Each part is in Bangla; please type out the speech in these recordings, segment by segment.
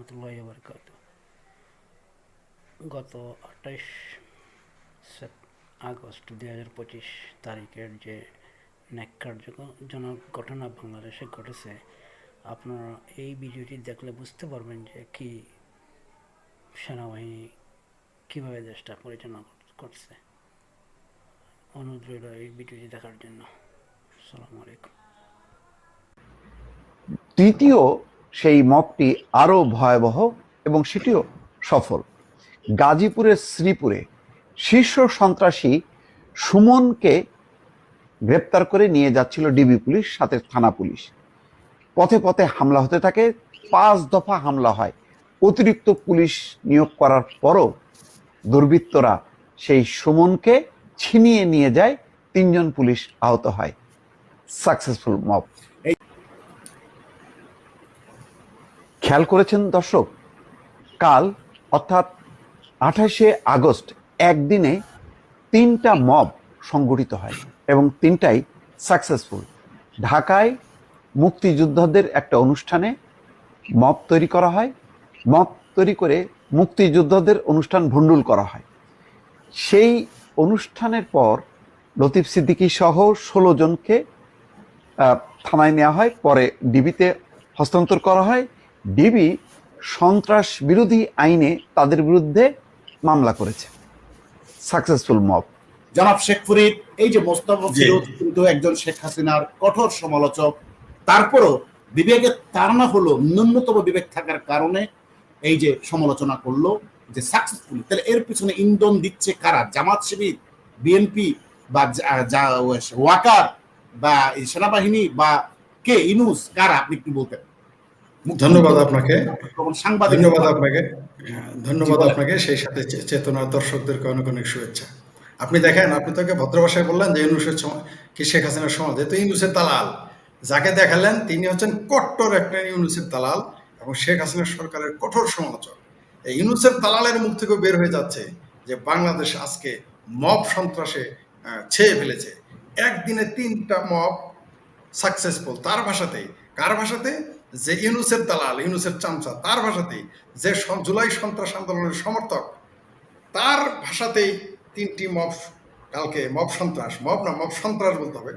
রহমতুল্লাহি ওয়া বারাকাতুহু। গত ২৮ আগস্ট ২০২৫ তারিখের যে ন্যাক্কারজনক ঘটনা বাংলাদেশে ঘটেছে, আপনারা এই ভিডিওটি দেখলে বুঝতে পারবেন যে কি সেনাবাহিনী কীভাবে দেশটা পরিচালনা করছে। অনুরোধ রইল এই ভিডিওটি দেখার জন্য। আসসালামু আলাইকুম। তৃতীয় সেই মপটি আরও ভয়াবহ এবং সেটিও সফল। গাজীপুরের শ্রীপুরে শীর্ষ সন্ত্রাসী সুমনকে গ্রেপ্তার করে নিয়ে যাচ্ছিল ডিবি পুলিশ, সাথে থানা পুলিশ। পথে পথে হামলা হতে থাকে, 5 দফা হামলা হয়। অতিরিক্ত পুলিশ নিয়োগ করার পরও দুর্বৃত্তরা সেই সুমনকে ছিনিয়ে নিয়ে যায়, 3 জন পুলিশ আহত হয়। Successful mob. খেয়াল করেছেন দর্শক, কাল অর্থাৎ 28শে আগস্ট একদিনে 3টা মব সংগঠিত হয় এবং 3টাই সাকসেসফুল। ঢাকায় মুক্তিযোদ্ধাদের একটা অনুষ্ঠানে মব তৈরি করা হয়, মব তৈরি করে মুক্তিযোদ্ধাদের অনুষ্ঠান ভণ্ডুল করা হয়। সেই অনুষ্ঠানের পর লতিফ সিদ্দিকী সহ 16 জনকে থানায় নেওয়া হয়, পরে ডিবিতে হস্তান্তর করা হয়। ডিবি সন্ত্রাস বিরোধী আইনে তাদের বিরুদ্ধে মামলা করেছে। Successful mob. জনাব শেখ ফরিদ, এই যে মোস্তফা ফিরোজ কিন্তু একজন শেখ হাসিনার কঠোর সমালোচক, তারপরও বিবেকের তাড়না হলো, ন্যূনতম বিবেক থাকার কারণে এই যে সমালোচনা করলো যে সাকসেসফুল। তাহলে এর পিছনে ইন্ধন দিচ্ছে কারা? জামাত শিবির, বিএনপি বা ওয়াকার বা সেনাবাহিনী বা কে ইনুস, কারা? আপনি একটু বলতেন। ধন্যবাদ আপনাকে, ধন্যবাদ আপনাকে সেই সাথে চেতনার দর্শকদেরকে অনেক অনেক শুভেচ্ছা। আপনি দেখেন, আপনি তোকে ভদ্র ভাষায় বললেন যে ইউনূসের কি শেখ হাসিনার সমাজ, তো ইউনূসের দালাল যাকে দেখালেন তিনি হচ্ছেন কট্টর একটা ইউনূসের দালাল এবং শেখ হাসিনার সরকারের কঠোর সমালোচক। এই ইউনূসের দালালের মুখ থেকে বের হয়ে যাচ্ছে যে বাংলাদেশ আজকে মব সন্ত্রাসে ছেয়ে ফেলেছে। একদিনে 3টা মব সাকসেসফুল। তার ভাষাতেই, কার ভাষাতে? যে ইউনূসের দালাল, ইউনূসের চামচা, তার ভাষাতেই, যে জুলাই সন্ত্রাস আন্দোলনের সমর্থক, তার ভাষাতেই 3টি মব কালকে মব সন্ত্রাস, মব না মব সন্ত্রাস বলতে হবে,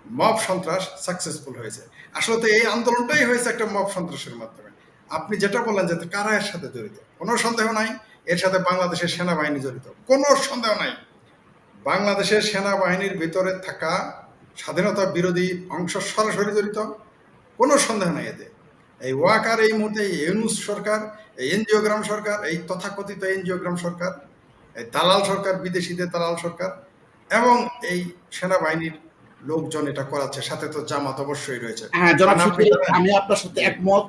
মব সন্ত্রাস সাকসেসফুল হয়েছে। আসলে তো এই আন্দোলনটাই হয়েছে একটা মব সন্ত্রাসের মাধ্যমে। আপনি যেটা বললেন যে কারা এর সাথে জড়িত, কোনো সন্দেহ নাই এর সাথে বাংলাদেশের সেনাবাহিনী জড়িত, কোনো সন্দেহ নাই। বাংলাদেশের সেনাবাহিনীর ভিতরে থাকা স্বাধীনতা বিরোধী অংশ সরাসরি জড়িত, কোনো সন্দেহ নাই এতে। এই ওয়াকার এই মুহূর্তে ইউনূস সরকার, এই এনজিওগ্রাম সরকার, এই তথাকথিত এনজিওগ্রাম সরকার, এই দালাল সরকার, বিদেশিদের দালাল সরকার এবং এই সেনাবাহিনীর লোকজন এটা করাচ্ছে, সাথে তো জামাত অবশ্যই রয়েছে। হ্যাঁ জনাব, আমি আপনার সাথে একমত।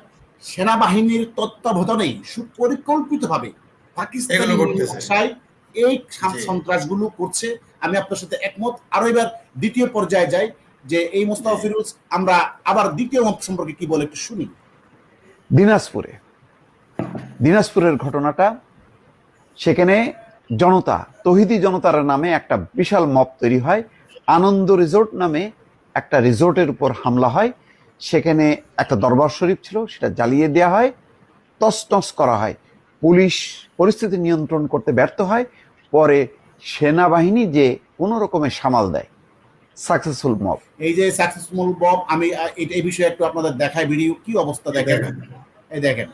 সেনাবাহিনীর তত্ত্বাবধানেই সুপরিকল্পিতভাবে পাকিস্তানি ভাষায় এই সন্ত্রাসগুলো করছে। আমি আপনার সাথে একমত। আরো এবার দ্বিতীয় পর্যায়ে যাই যে এই মোস্তফা ফিরোজ, আমরা আবার দ্বিতীয় মব সম্পর্কে কি বলে একটু শুনি। দিনাজপুরের ঘটনাটা, সেখানে জনতা, তৌহিদি জনতার নামে একটা বিশাল মব তৈরি হয়। আনন্দ রিসোর্ট নামে একটা রিসোর্টের উপর হামলা হয়। সেখানে একটা দরবার শরীফ ছিল, সেটা জ্বালিয়ে দেওয়া হয়, তছনছ করা হয়। পুলিশ পরিস্থিতি নিয়ন্ত্রণ করতে ব্যর্থ হয়, পরে সেনাবাহিনী যে কোনো রকমের সামাল দেয়। Successful mob. এই যে সাকসেসফুল মব, আমি এই বিষয়ে একটু আপনাদের দেখাই ভিডিও। কি অবস্থা দেখেন, এই দেখেন।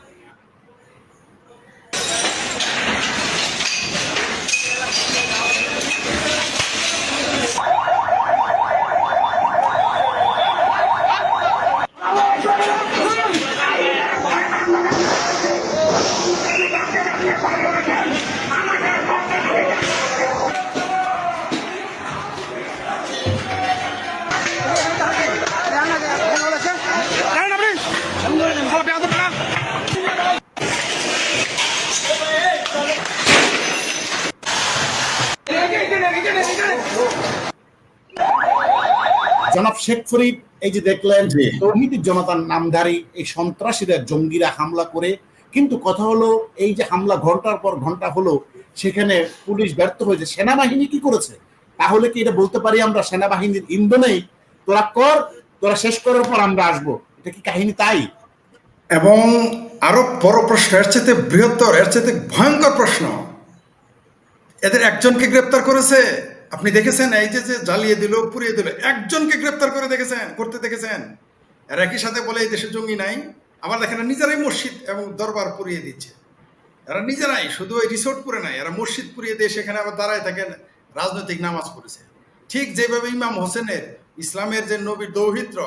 জনাব শেখ ফরিদ, এই যে দেখলেন তৌহিদি জনতার নামধারী এই সন্ত্রাসীরা, জঙ্গিরা হামলা করে, কিন্তু কথা হলো এই যে হামলা ঘন্টার পর ঘন্টা হলো, সেখানে পুলিশ ব্যর্থ হয়েছে। সেনাবাহিনী কি করেছে? তাহলে কি এটা বলতে পারি আমরা সেনাবাহিনীর ইন্ধনেই তোরা কর, তোরা শেষ করার পর আমরা আসবো? এটা কি কাহিনী তাই? এবং আরো বড় প্রশ্ন, এর চাইতে বৃহত্তর, এর চাইতে ভয়ঙ্কর প্রশ্ন, এদের একজনকে গ্রেপ্তার করেছে? আপনি দেখেছেন এই যে যে জ্বালিয়ে দিল, পুড়িয়ে দিল, একজনকে গ্রেপ্তার করতে দেখেছেন? আর একই সাথে বলে এই দেশে জঙ্গি নাই। আবার দেখেন নিজেরাই মসজিদ এবং দরবার পুড়িয়ে দিচ্ছে। এরা নিজেরাই, শুধু ওই রিসোর্ট পুরে নাই, এরা মসজিদ পুড়িয়ে দিয়ে সেখানে আবার দাঁড়ায় থাকেন, রাজনৈতিক নামাজ পড়েছে। ঠিক যেভাবে ইমাম হোসেনের, ইসলামের যে নবীর দৌহিত্র,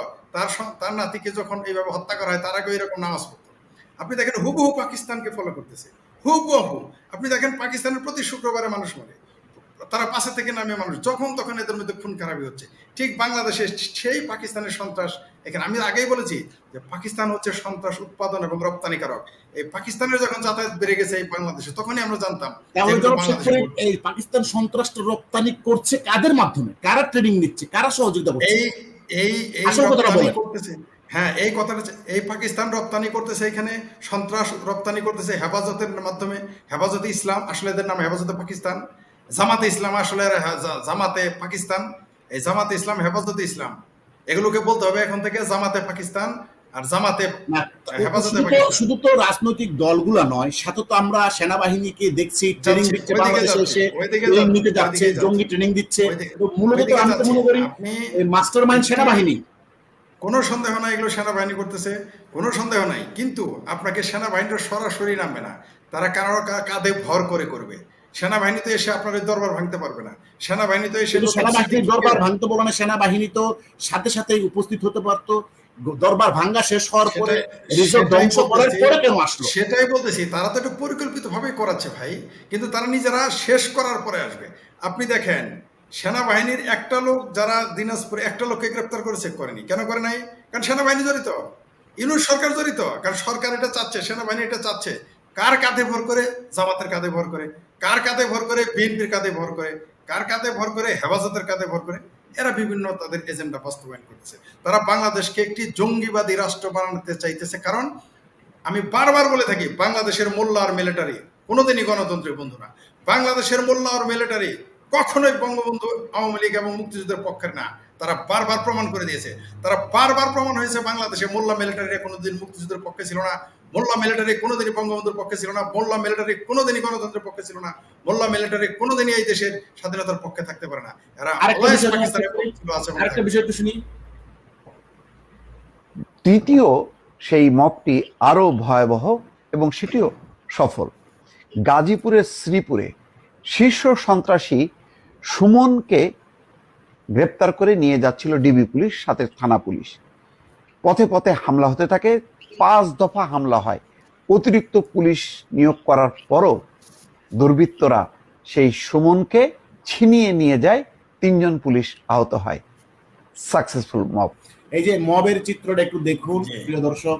তার নাতিকে যখন এইভাবে হত্যা করা হয়, তার আগে এরকম নামাজ পড়তো। আপনি দেখেন হুবহু পাকিস্তানকে ফলো করতেছে, হুবহু। আপনি দেখেন পাকিস্তানের প্রতি শুক্রবারে মানুষ মরে, তারা পাশে থেকে নামে মানুষ, যখন তখন এদের মধ্যে খুন খারাপি হচ্ছে। ঠিক বাংলাদেশে সেই পাকিস্তানের সন্ত্রাস এখানে। আমি আগেই বলেছি যে পাকিস্তান হচ্ছে সন্ত্রাস উৎপাদন এবং রপ্তানিকারক। এই পাকিস্তানের যখন যাতায়াত বেড়ে গেছে এই বাংলাদেশে, তখনই আমরা জানতাম তাহলে এই পাকিস্তান সন্ত্রাসটা রপ্তানি করছে কাদের মাধ্যমে, কারা ট্রেনিং নিচ্ছে, কারা সহযোগিতা করছে? এই এই এই রপ্তানি করতেছে। হ্যাঁ, এই কথাটা, এই পাকিস্তান রপ্তানি করতেছে, এখানে সন্ত্রাস রপ্তানি করতেছে হেফাজতের মাধ্যমে। হেফাজতে ইসলাম, আসলে এদের নাম হেফাজতে পাকিস্তান। জামাতে ইসলাম, আসলে জামাতে পাকিস্তান। এই জামাতে ইসলাম, হেফাজতে ইসলাম, এগুলোকে বলতে হবে এখন থেকে জামাতে পাকিস্তান আর জামাতে হেফাজতে পাকিস্তান। শুধু তো রাজনৈতিক দলগুলা নয়, সাথে তো আমরা সেনাবাহিনীকে দেখছি ট্রেনিং দিচ্ছে, বাংলাদেশে এসে ট্রেনিং নিতে যাচ্ছে, জঙ্গি ট্রেনিং দিচ্ছে। মূলত তো আমি তো মনে করি মাস্টার মাইন্ড সেনাবাহিনী। কোনো সন্দেহ নাই এগুলো সেনাবাহিনী করতেছে, কোনো সন্দেহ নাই। কিন্তু আপনাকে সেনাবাহিনীটা সরাসরি নামবে না, তারা কারো কাঁধে ভর করে করবে। সেনাবাহিনী তো এসে আপনার ওই দরবার ভাঙতে পারবে না। সেনাবাহিনী তো এসে সেনাবাহিনীর দরবার ভাঙতে বলে না, সেনাবাহিনী তো সাথে সাথে উপস্থিত হতে পারতো। দরবার ভাঙ্গা শেষ হওয়ার পরে রিসোর্ট ধ্বংস করার পরে কেন আসলো? সেটাই বলতেছি, তারা তো একটু পরিকল্পিত ভাবে করাচ্ছে ভাই, কিন্তু তারা নিজেরা শেষ করার পরে আসবে। আপনি দেখেন সেনাবাহিনীর একটা লোক, যারা দিনাজপুরে একটা লোককে গ্রেপ্তার করেছে, করেনি। কেন করে নাই? কারণ সেনাবাহিনী জড়িত, ইউনূস সরকার জড়িত। কারণ সরকার এটা চাচ্ছে, সেনাবাহিনী এটা চাচ্ছে। কার কাঁধে ভর করে? জামাতের কাঁধে ভর করে। কার কাঁধে ভর করে? বিএনপির কাঁধে ভর করে। কার কাঁধে ভর করে? হেফাজতের কাঁধে ভর করে। এরা বিভিন্ন তাদের এজেন্ডা বাস্তবায়ন করতেছে। তারা বাংলাদেশকে একটি জঙ্গিবাদী রাষ্ট্র বানাতে চাইতেছে। কারণ আমি বারবার বলে থাকি, বাংলাদেশের মোল্লা আর মিলিটারি কোনোদিনই গণতন্ত্রের বন্ধু না। বাংলাদেশের মোল্লা আর মিলিটারি কখনোই বঙ্গবন্ধু, আওয়ামী লীগ এবং মুক্তিযুদ্ধের পক্ষের না। তারা বারবার প্রমাণ করে দিয়েছে। তারা বারবার প্রমাণ হয়েছে, বাংলাদেশে মোল্লা মিলিটারি কোনোদিন মুক্তিযুদ্ধের পক্ষে ছিল না। মোল্লা মিলিটারি কোনোদিনই বঙ্গবন্ধুর পক্ষে ছিল না। মোল্লা মিলিটারি কোনোদিনই গণতন্ত্রের পক্ষে ছিল না। মোল্লা মিলিটারি কোনোদিনই এই দেশের স্বাধীনতার পক্ষে থাকতে পারে না। এরা আরেকটা বিষয় একটু শুনি। তৃতীয় সেই মপটি আরো ভয়াবহ এবং সেটিও সফল। গাজীপুরের শ্রীপুরে শীর্ষ সন্ত্রাসী সুমনকে গ্রেপ্তার করে নিয়ে যাচ্ছিল ডিবি পুলিশ, সাথে থানা পুলিশ। পথে পথে হামলা হতে থাকে, 5 দফা হামলা হয়। অতিরিক্ত পুলিশ নিয়োগ করার পরও দুর্বৃত্তরা সেই সুমনকে ছিনিয়ে নিয়ে যায়, 3 জন পুলিশ আহত হয়। Successful mob. এই যে মবের চিত্রটা একটু দেখুন প্রিয় দর্শক।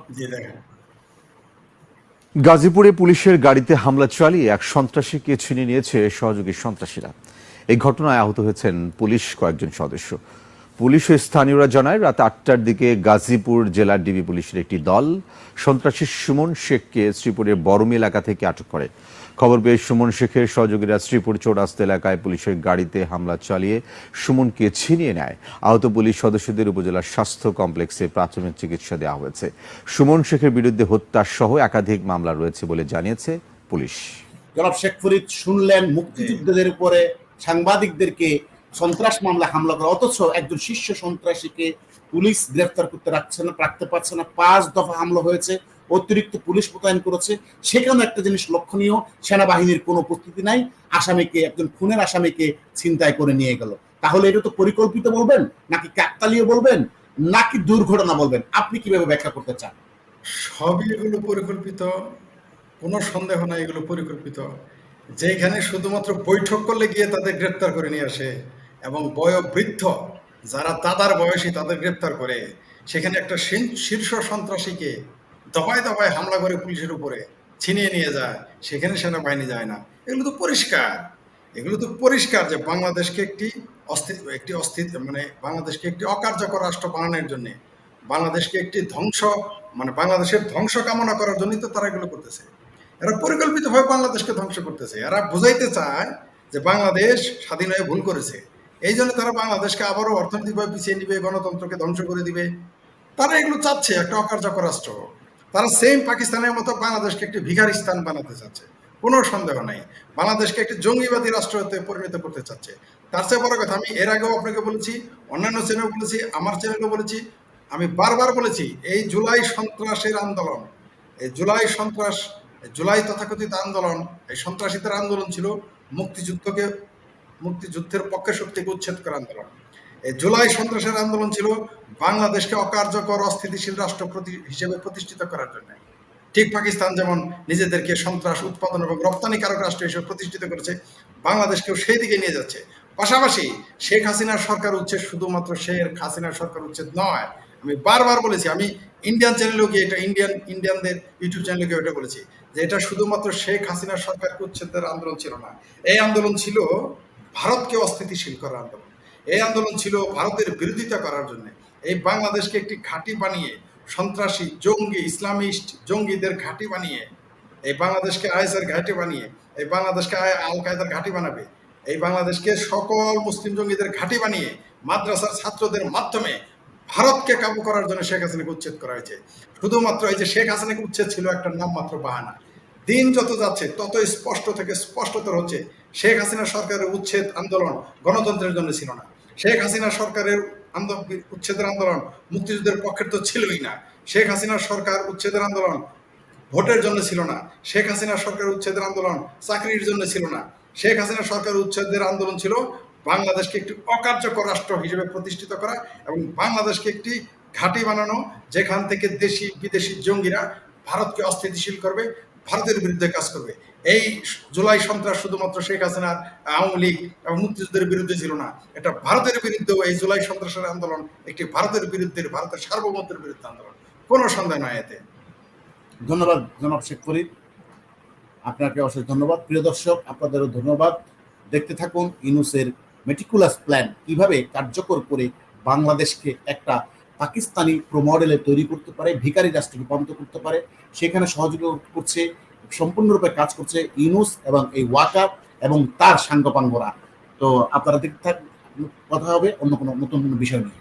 গাজীপুরে পুলিশের গাড়িতে হামলা চালিয়ে এক সন্ত্রাসীকে ছিনিয়ে নিয়েছে সহযোগী সন্ত্রাসীরা। এই ঘটনায় আহত হয়েছেন পুলিশ কয়েকজন সদস্য। পুলিশ ও স্থানীয়রা জানায়, রাত 8টার দিকে গাজীপুর জেলার ডিবি পুলিশের একটি দল সন্ত্রাসী সুমন শেখকে শ্রীপুরের বরমি এলাকা থেকে আটক করে। খবর পেয়ে সুমন শেখের সহযোগীরা শ্রীপুর চৌরাস্তা এলাকায় পুলিশের গাড়িতে হামলা চালিয়ে সুমনকে ছিনিয়ে নেয়। আহত পুলিশ সদস্যদের উপজেলা স্বাস্থ্য কমপ্লেক্সে প্রাথমিক চিকিৎসা দেওয়া হয়েছে। সুমন শেখের বিরুদ্ধে হত্যা সহ একাধিক মামলা রয়েছে বলে জানিয়েছে পুলিশ। জনাব শেখ ফরিদ, শুনলেন মুক্তিযুদ্ধদের উপরে সাংবাদিকদেরকে সন্ত্রাস মামলা হামলা করা, অথচ একজন শীর্ষ সন্ত্রাসীকে পুলিশ গ্রেফতার করতে রাখতে পারছে না। 5 দফা হামলা হয়েছে, অতিরিক্ত পুলিশ মোতায়েন করেছে। সেখানে একটা জিনিস লক্ষণীয়, সেনাবাহিনীর কোনো উপস্থিতি নাই। আসামিকে, একজন খুনের আসামিকে ছিনতাই করে নিয়ে গেল। তাহলে এটা তো পরিকল্পিত বলবেন, নাকি কাকতালীয় বলবেন, নাকি দুর্ঘটনা বলবেন? আপনি কিভাবে ব্যাখ্যা করতে চান? সবই এগুলো পরিকল্পিত, কোনো সন্দেহ নাই এগুলো পরিকল্পিত। যেখানে শুধুমাত্র বৈঠক করলে গিয়ে তাদের গ্রেপ্তার করে নিয়ে আসে, এবং বয়োবৃদ্ধ যারা দাদার বয়সী তাদের গ্রেপ্তার করে, সেখানে একটা শীর্ষ সন্ত্রাসীকে দফায় দফায় হামলা করে পুলিশের উপরে ছিনিয়ে নিয়ে যায়, সেখানে সেনাবাহিনী যায় না। এগুলো তো পরিষ্কার, এগুলো তো পরিষ্কার যে বাংলাদেশকে একটি বাংলাদেশকে একটি অকার্যকর রাষ্ট্র বানানোর জন্য, বাংলাদেশকে একটি বাংলাদেশের ধ্বংস কামনা করার জন্যই তো তারা এগুলো করতেছে। এরা পরিকল্পিতভাবে বাংলাদেশকে ধ্বংস করতেছে। এরা বুঝাইতে চায় যে বাংলাদেশ স্বাধীন হয়ে ভুল করেছে, এই জন্য তারা বাংলাদেশকে আবারও অর্থনৈতিকভাবে পিছিয়ে নিবে, গণতন্ত্রকে ধ্বংস করে দিবে। তারা এগুলো চাচ্ছে, একটা অকার্যকর রাষ্ট্র। তারা সেম পাকিস্তানের মতো বাংলাদেশকে একটি ভিখারিস্তান বানাতে চাচ্ছে, কোনো সন্দেহ নাই। বাংলাদেশকে একটি জঙ্গিবাদী রাষ্ট্রতে পরিণত করতে চাচ্ছে। তার চেয়ে বড় কথা, আমি এর আগেও আপনাকে বলেছি, অন্যান্য চ্যানেলেও বলেছি, আমার চ্যানেলেও বলেছি, আমি বারবার বলেছি, এই জুলাই সন্ত্রাসের আন্দোলন, এই জুলাই সন্ত্রাস, জুলাই তথাকথিত আন্দোলন, এই সন্ত্রাসীদের আন্দোলন ছিল মুক্তিযুদ্ধের পক্ষে শক্তিকে উচ্ছেদ করার আন্দোলন। এই জুলাই সন্ত্রাসের আন্দোলন ছিল বাংলাদেশকে অকার্যকর অস্থিতিশীল রাষ্ট্র হিসেবে প্রতিষ্ঠিত করার জন্য। ঠিক পাকিস্তান যেমন নিজেদেরকে সন্ত্রাস উৎপাদন এবং রপ্তানিকারক রাষ্ট্র হিসেবে প্রতিষ্ঠিত করেছে, বাংলাদেশকেও সেই দিকে নিয়ে যাচ্ছে। পাশাপাশি শেখ হাসিনার সরকার উচ্ছেদ শুধুমাত্র শেখ হাসিনার সরকার উচ্ছেদ নয়, আমি বারবার বলেছি, আমি ইন্ডিয়ান চ্যানেলেও গিয়ে এটা ইন্ডিয়ানদের ইউটিউব চ্যানেলে গিয়ে এটা বলেছি যে এটা শুধুমাত্র শেখ হাসিনার সরকারকে উচ্ছেদের আন্দোলন ছিল না, এই আন্দোলন ছিল ভারতকে অস্থিতিশীল করার আন্দোলন। এই আন্দোলন ছিল ভারতের বিরোধিতা করার জন্য। এই বাংলাদেশকে একটি ঘাঁটি বানিয়ে, সন্ত্রাসী জঙ্গি ইসলামিস্ট জঙ্গিদের ঘাঁটি বানিয়ে, এই বাংলাদেশকে আইএসের ঘাঁটি বানিয়ে, এই বাংলাদেশকে আল কায়দার ঘাঁটি বানাবে, এই বাংলাদেশকে সকল মুসলিম জঙ্গিদের ঘাঁটি বানিয়ে মাদ্রাসার ছাত্রদের মাধ্যমে ভারতকে কাবু করার জন্য শেখ হাসিনাকে উচ্ছেদ করা হয়েছে। শুধুমাত্র এই যে শেখ হাসিনাকে উচ্ছেদ ছিল একটা নামমাত্র বাহানা। দিন যত যাচ্ছে তত স্পষ্ট থেকে স্পষ্টতর হচ্ছে শেখ হাসিনা সরকারের উচ্ছেদ আন্দোলন গণতন্ত্রের জন্য ছিল না। শেখ হাসিনা সরকারের উচ্ছেদের আন্দোলন মুক্তিযুদ্ধের পক্ষের তো ছিলই না। শেখ হাসিনার সরকার উচ্ছেদের আন্দোলন ভোটের জন্য ছিল না। শেখ হাসিনা সরকার উচ্ছেদের আন্দোলন চাকরির জন্য ছিল না। শেখ হাসিনা সরকার উচ্ছেদের আন্দোলন ছিল বাংলাদেশকে একটি অকার্যকর রাষ্ট্র হিসেবে প্রতিষ্ঠিত করা এবং বাংলাদেশকে একটি ঘাঁটি বানানো, যেখান থেকে দেশি বিদেশি জঙ্গিরা ভারতকে অস্থিতিশীল করবে, ভারতের বিরুদ্ধে কাজ করবে। এই জুলাই সন্ত্রাস শুধুমাত্র শেখ হাসিনার আওয়ামী লীগ এবং মুক্তিযুদ্ধের বিরুদ্ধে ছিল না, এটা ভারতের বিরুদ্ধেও এই জুলাই সন্ত্রাসের আন্দোলন একটি ভারতের বিরুদ্ধে, ভারতের সার্বভৌমত্বের বিরুদ্ধে আন্দোলন, কোনো সন্দেহ নয় এতে। ধন্যবাদ জনাব শেখ ফরিদ, আপনাকে অশেষ ধন্যবাদ। প্রিয় দর্শক, আপনাদেরও ধন্যবাদ। দেখতে থাকুন ইউনূসের মেটিকুলাস প্ল্যান কিভাবে কার্যকর করে বাংলাদেশকে একটা পাকিস্তানি প্রো মডেলে তৈরি করতে পারে, ভিখারি রাষ্ট্রে রূপান্তর করতে পারে। সেখানে সহযোগিতা করছে, সম্পূর্ণরূপে কাজ করছে ইউনূস এবং এই ওয়াকার এবং তার সাঙ্গপাঙ্গরা। তো আপনারা দেখতে থাকুন, কথা হবে অন্য কোনো নতুন কোনো বিষয় নিয়ে।